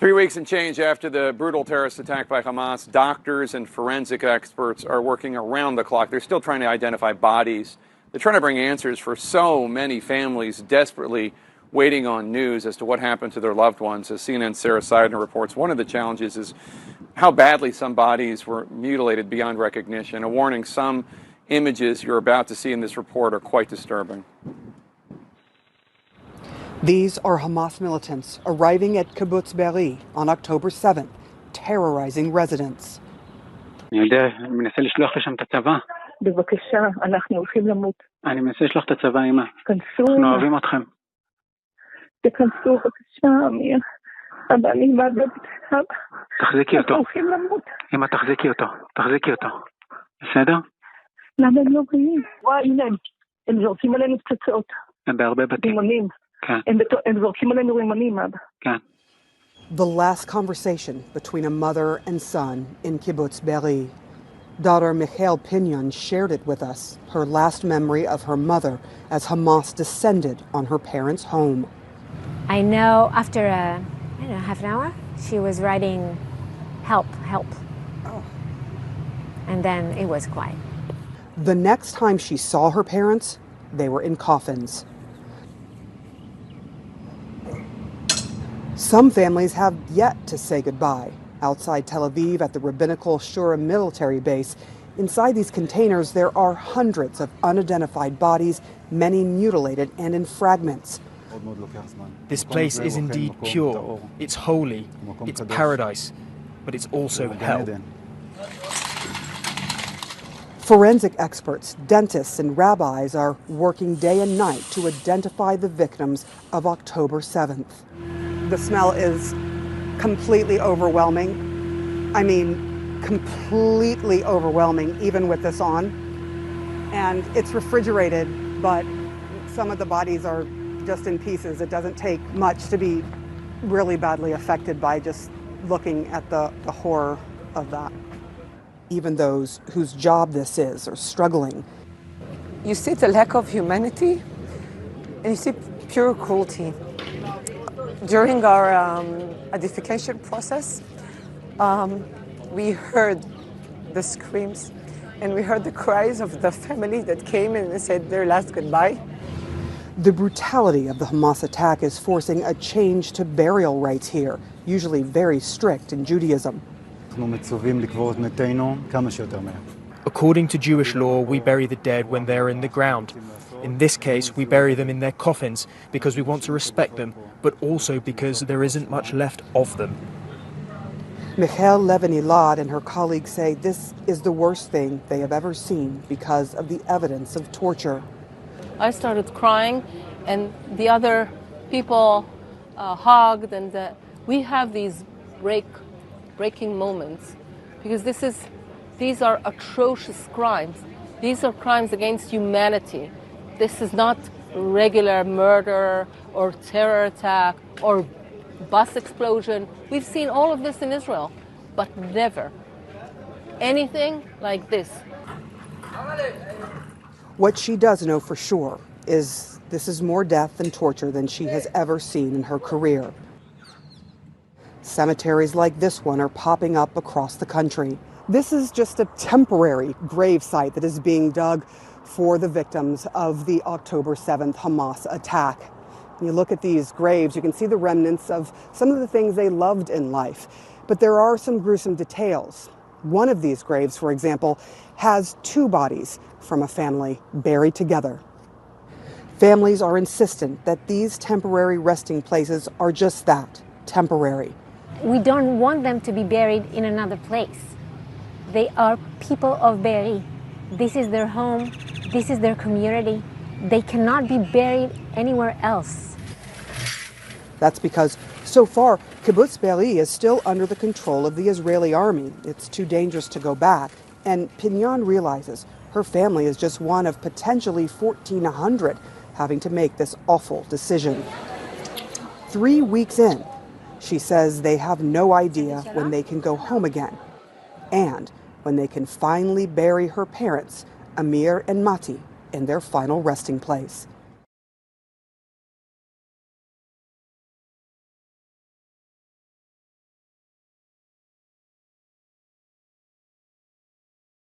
3 weeks and change after the brutal terrorist attack by Hamas, doctors and forensic experts are working around the clock. They're still trying to identify bodies. They're trying to bring answers for so many families desperately waiting on news as to what happened to their loved ones. As CNN's Sarah Seidner reports, one of the challenges is how badly some bodies were mutilated beyond recognition. A warning, some images you're about to see in this report are quite disturbing. These are Hamas militants arriving at Kibbutz Be'eri on October 7th, terrorizing residents. אני יודע, אני מנסה לשלוח לשם את הצבא. בבקשה, אנחנו הולכים למות. אני מנסה לשלוח את הצבא, אמא. כנסו. אנחנו אוהבים אתכם. תכנסו, בבקשה, אמיר. אבל אני מאבדת את אבא. תחזיקי אותו. אנחנו הולכים למות. אמא, תחזיקי אותו. תחזיקי אותו. בסדר? למה הם לא רואים? וואי, הנה הם זורקים עלינו פצצות. הם בהרבה בתים. רימונים. הם זורקים עלינו רימונים, אבא. כן. The last conversation between a mother and son in Kibbutz Be'eri. Daughter Michal Pinion shared it with us, her last memory of her mother as Hamas descended on her parents' home. I know after half an hour, she was writing, help, help. Oh. And then it was quiet. The next time she saw her parents, they were in coffins. Some families have yet to say goodbye. Outside Tel Aviv at the rabbinical Shura military base, inside these containers there are hundreds of unidentified bodies, many mutilated and in fragments. This place is indeed pure, it's holy, it's paradise, but it's also hell. Forensic experts, dentists and rabbis are working day and night to identify the victims of October 7th. The smell is completely overwhelming. I mean, completely overwhelming, even with this on. And it's refrigerated, but some of the bodies are just in pieces. It doesn't take much to be really badly affected by just looking at the horror of that. Even those whose job this is are struggling. You see the lack of humanity, and you see pure cruelty. During our identification process, we heard the screams and we heard the cries of the family that came and said their last goodbye. The brutality of the Hamas attack is forcing a change to burial rites here, usually very strict in Judaism. According to Jewish law, we bury the dead when they're in the ground. In this case, we bury them in their coffins because we want to respect them, but also because there isn't much left of them. Michal Levin-Elad and her colleagues say this is the worst thing they have ever seen because of the evidence of torture. I started crying, and the other people hugged, and we have these breaking moments because these are atrocious crimes. These are crimes against humanity. This is not regular murder or terror attack or bus explosion. We've seen all of this in Israel, but never anything like this. What she does know for sure is this is more death and torture than she has ever seen in her career. Cemeteries like this one are popping up across the country. This is just a temporary grave site that is being dug for the victims of the October 7th Hamas attack. When you look at these graves, you can see the remnants of some of the things they loved in life. But there are some gruesome details. One of these graves, for example, has two bodies from a family buried together. Families are insistent that these temporary resting places are just that, temporary. We don't want them to be buried in another place. They are people of Be'eri. This is their home. This is their community. They cannot be buried anywhere else. That's because, so far, Kibbutz Be'eri is still under the control of the Israeli army. It's too dangerous to go back. And Pinion realizes her family is just one of potentially 1,400 having to make this awful decision. 3 weeks in, she says they have no idea when they can go home again and when they can finally bury her parents, Amir and Mati, in their final resting place.